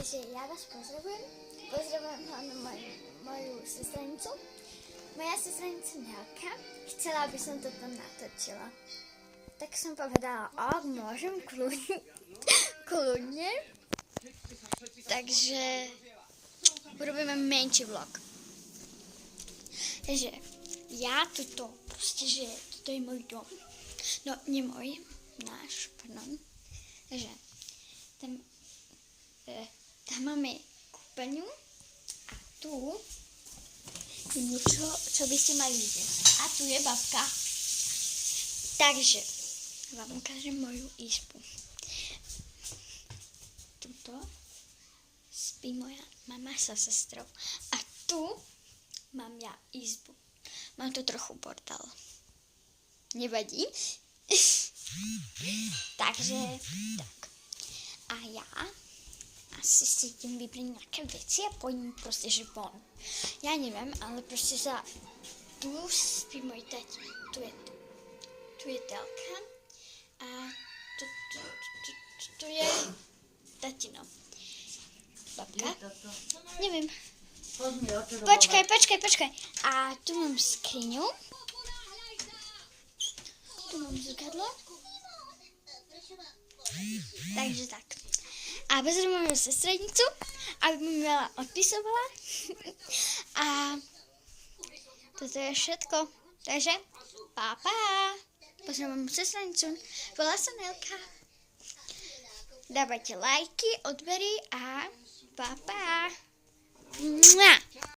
Takže já vás pozdravujem. Pozdravujem hlavne moju sestranicu. Moja sestranica Nelka chcela, aby som toto natočila. Tak som povedala, môžem kľudne. Takže urobíme menší vlog. Takže ja toto, proste, že toto je môj dom. No, nie môj, náš, pardon. Takže tam máme kúpeľňu a tu je niečo, čo by ste mali vidieť. A tu je babka. Takže vám ukážem moju izbu. Tuto spí moja mama sa sestrou. A tu mám ja izbu. Mám tu trochu bordel. Nevadí. Takže tak. A ja asi si idem vybrať nejaké veci a pôjdem proste, že von. Ja neviem, ale proste tu spí môj tati. Tu je telka. A tu je tatino. Babka? Neviem. Počkaj. A tu mám skriňu. Tu mám zrkadlo. Takže tak. A pozriem moju sestrenicu, aby mi veľa odpisovala. A toto je všetko. Takže, pa. Pozriem moju sestrenicu. Volá sa Nelka. Dávajte lajky, odbery a pa.